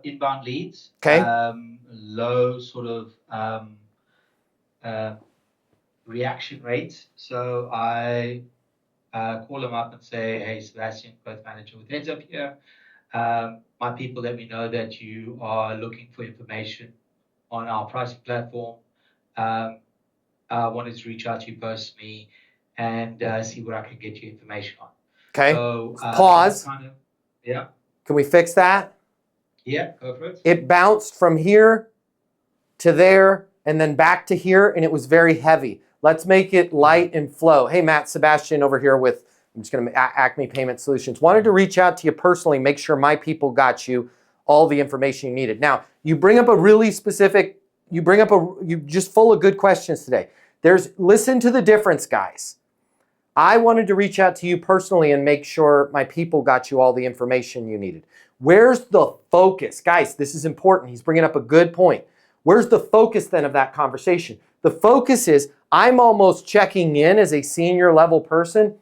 inbound leads. Okay. Low sort of uh, reaction rate. So I call them up and say, "Hey, Sebastian, growth manager with Heads Up here. My people let me know that you are looking for information on our pricing platform. Um, I wanted to reach out to you personally and see what I can get you information on." Okay. So pause. kind of, yeah. Can we fix that? Yeah, go for it. It bounced from here to there and then back to here, and it was very heavy. Let's make it light and flow. Hey, Matt, Sebastian over here with, I'm just going to Acme Payment Solutions. Wanted to reach out to you personally, make sure my people got you all the information you needed. Now, you bring up a really specific, you just full of good questions today. Listen to the difference, guys. I wanted to reach out to you personally and make sure my people got you all the information you needed. Where's the focus? Guys, this is important. He's bringing up a good point. Where's the focus then of that conversation? The focus is I'm almost checking in as a senior level person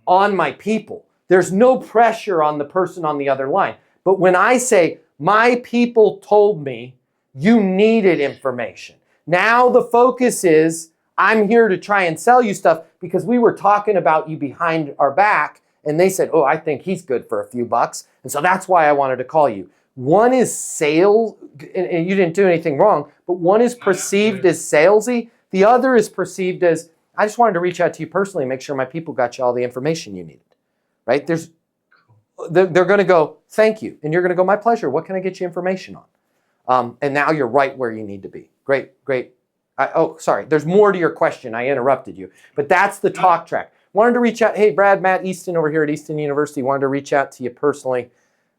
on my people. There's no pressure on the person on the other line. But when I say, my people told me you needed information, now the focus is I'm here to try and sell you stuff because we were talking about you behind our back and they said, oh, I think he's good for a few bucks. And so that's why I wanted to call you. One is sales, and you didn't do anything wrong, but one is perceived as salesy. The other is perceived as, I just wanted to reach out to you personally and make sure my people got you all the information you needed, right? They're going to go, thank you. And you're going to go, my pleasure. What can I get you information on? And now you're right where you need to be. Great. Sorry. There's more to your question. I interrupted you. But that's the talk track. Wanted to reach out. Hey, Brad, Matt Easton over here at Easton University. Wanted to reach out to you personally.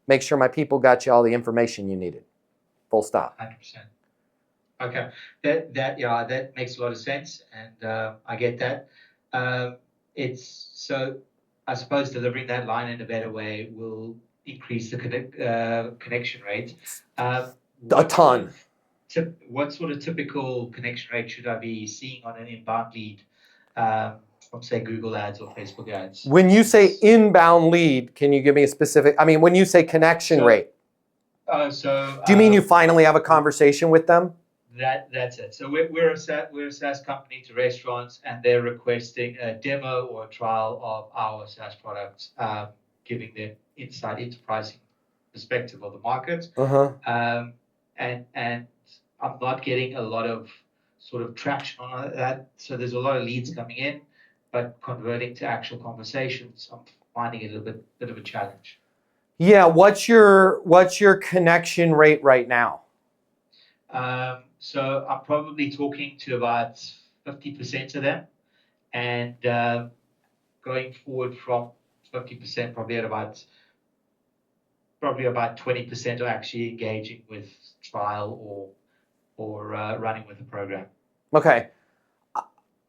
Make sure my people got you all the information you needed. Full stop. 100%. Okay. That makes a lot of sense. And I get that. It's so I suppose delivering that line in a better way will increase the connection rate. A ton. What sort of typical connection rate should I be seeing on an inbound lead from, say, Google Ads or Facebook Ads? When you say inbound lead, can you give me a specific, when you say connection rate? Do you mean you finally have a conversation with them? That's it. So we're a SaaS company to restaurants, and they're requesting a demo or a trial of our SaaS products, giving them insight into pricing perspective of the market. And I'm not getting a lot of sort of traction on that. So there's a lot of leads coming in, but converting to actual conversations, I'm finding it a bit of a challenge. Yeah, what's your connection rate right now? So I'm probably talking to about 50% of them, and going forward from 50%, probably about 20% are actually engaging with trial or running with the program. Okay.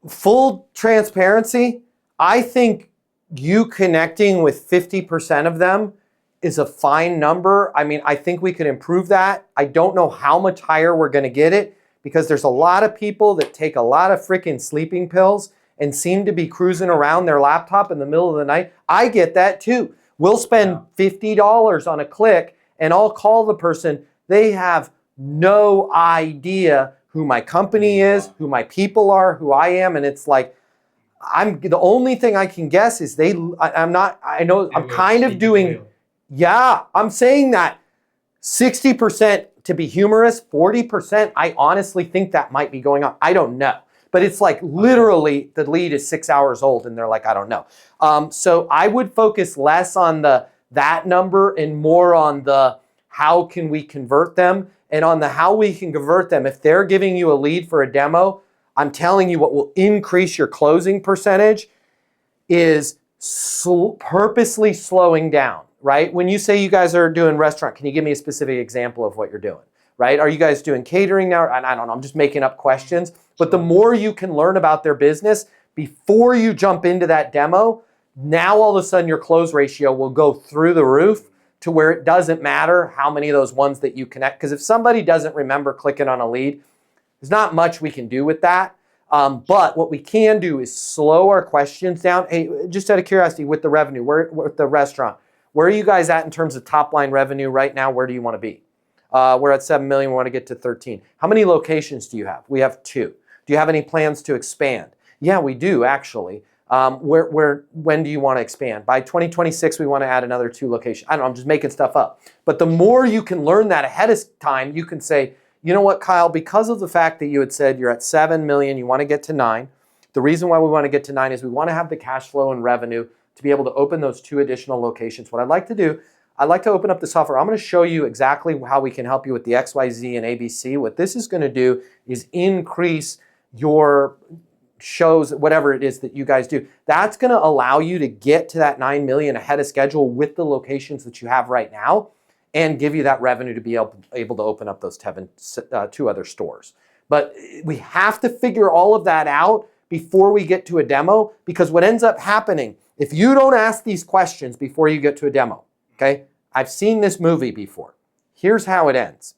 Full transparency, I think you connecting with 50% of them is a fine number. I think we could improve that. I don't know how much higher we're going to get it because there's a lot of people that take a lot of freaking sleeping pills and seem to be cruising around their laptop in the middle of the night. I get that too. We'll spend $50 on a click and I'll call the person. They have no idea who my company is, who my people are, who I am. And it's like, the only thing I can guess is I'm kind of doing, I'm saying that 60% to be humorous, 40%, I honestly think that might be going on. I don't know. But it's like literally the lead is 6 hours old and they're like, I don't know. So I would focus less on that number and more on the how can we convert them. And on the how we can convert them, if they're giving you a lead for a demo, I'm telling you what will increase your closing percentage is purposely slowing down, right? When you say you guys are doing restaurant, can you give me a specific example of what you're doing, right? Are you guys doing catering now? I don't know, I'm just making up questions. But the more you can learn about their business before you jump into that demo, now all of a sudden your close ratio will go through the roof to where it doesn't matter how many of those ones that you connect. Because if somebody doesn't remember clicking on a lead, there's not much we can do with that. But what we can do is slow our questions down. Hey, just out of curiosity, with the revenue, with the restaurant, where are you guys at in terms of top line revenue right now? Where do you want to be? We're at 7 million, we want to get to 13. How many locations do you have? We have 2. Do you have any plans to expand? Yeah, we do actually. When do you want to expand? By 2026, we want to add another 2 locations. I don't know, I'm just making stuff up. But the more you can learn that ahead of time, you can say, you know what, Kyle, because of the fact that you had said you're at 7 million, you want to get to 9. The reason why we want to get to 9 is we want to have the cash flow and revenue to be able to open those 2 additional locations. What I'd like to do, I'd like to open up the software. I'm going to show you exactly how we can help you with the XYZ and ABC. What this is going to do is increase your shows, whatever it is that you guys do. That's going to allow you to get to that 9 million ahead of schedule with the locations that you have right now and give you that revenue to be able to open up those 2 other stores. But we have to figure all of that out before we get to a demo, because what ends up happening, if you don't ask these questions before you get to a demo, okay? I've seen this movie before. Here's how it ends.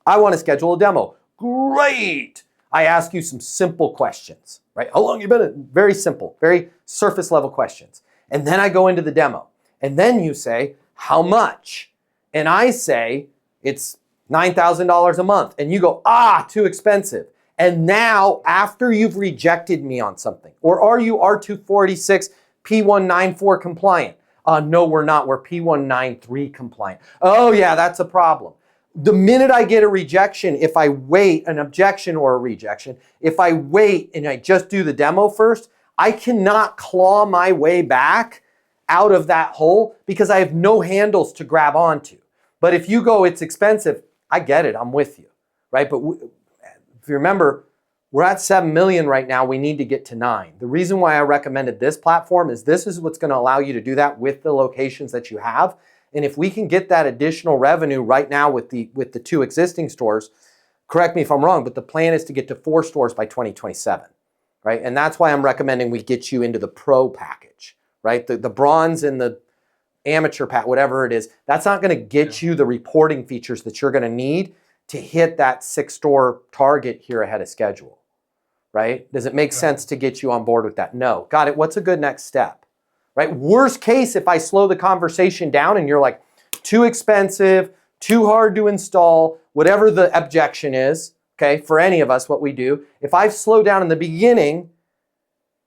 I want to schedule a demo. Great! I ask you some simple questions, right? How long you been in? Very simple, very surface level questions. And then I go into the demo. And then you say, how much? And I say, it's $9,000 a month. And you go, too expensive. And now, after you've rejected me on something, or are you R246 P194 compliant? No, we're not. We're P193 compliant. Oh yeah, that's a problem. The minute I get a rejection, if I wait, an objection or a rejection, if I wait and I just do the demo first, I cannot claw my way back out of that hole because I have no handles to grab onto. But if you go, it's expensive, I get it, I'm with you, right? But if you remember, we're at 7 million right now, we need to get to 9. The reason why I recommended this platform is this is what's going to allow you to do that with the locations that you have. And if we can get that additional revenue right now with the 2 existing stores, correct me if I'm wrong, but the plan is to get to 4 stores by 2027, right? And that's why I'm recommending we get you into the pro package, right? The bronze and the amateur pack, whatever it is, that's not going to get you the reporting features that you're going to need to hit that 6-store target here ahead of schedule, right? Does it make sense to get you on board with that? No. Got it. What's a good next step, right? Worst case, if I slow the conversation down and you're like, too expensive, too hard to install, whatever the objection is, okay, for any of us, what we do, if I slow down in the beginning,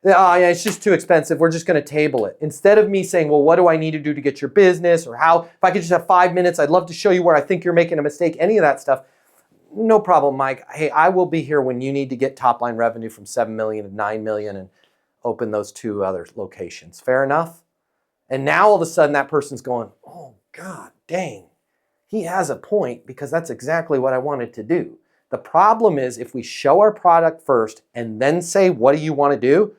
yeah, it's just too expensive, we're just going to table it. Instead of me saying, well, what do I need to do to get your business, or how, if I could just have 5 minutes, I'd love to show you where I think you're making a mistake, any of that stuff. No problem, Mike. Hey, I will be here when you need to get top line revenue from 7 million to 9 million and open those 2 other locations. Fair enough? And now all of a sudden that person's going, oh, God dang, he has a point because that's exactly what I wanted to do. The problem is if we show our product first and then say, what do you want to do?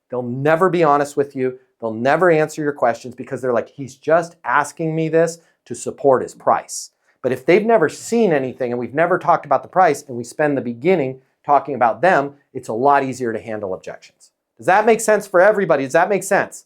They'll never be honest with you. They'll never answer your questions because they're like, he's just asking me this to support his price. But if they've never seen anything and we've never talked about the price and we spend the beginning talking about them, it's a lot easier to handle objections. Does that make sense for everybody? Does that make sense?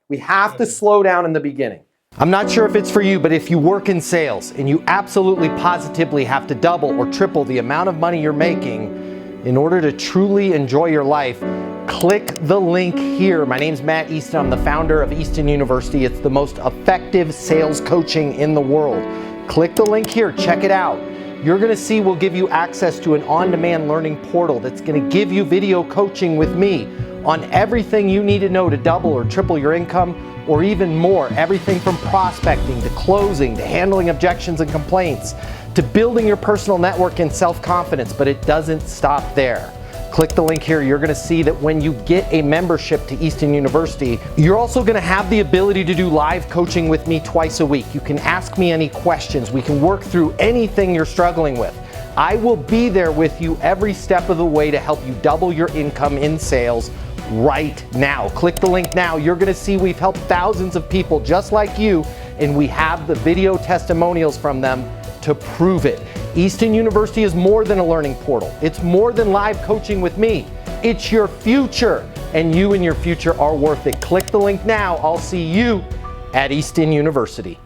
We have to slow down in the beginning. I'm not sure if it's for you, but if you work in sales and you absolutely positively have to double or triple the amount of money you're making in order to truly enjoy your life, click the link here. My name's Matt Easton. I'm the founder of Easton University. It's the most effective sales coaching in the world. Click the link here, check it out. You're gonna see we'll give you access to an on-demand learning portal that's gonna give you video coaching with me on everything you need to know to double or triple your income, or even more. Everything from prospecting to closing to handling objections and complaints to building your personal network and self-confidence, but it doesn't stop there. Click the link here. You're going to see that when you get a membership to Easton University, you're also going to have the ability to do live coaching with me twice a week. You can ask me any questions. We can work through anything you're struggling with. I will be there with you every step of the way to help you double your income in sales right now. Click the link now. You're going to see we've helped thousands of people just like you, and we have the video testimonials from them to prove it. Easton University is more than a learning portal. It's more than live coaching with me. It's your future, and you and your future are worth it. Click the link now. I'll see you at Easton University.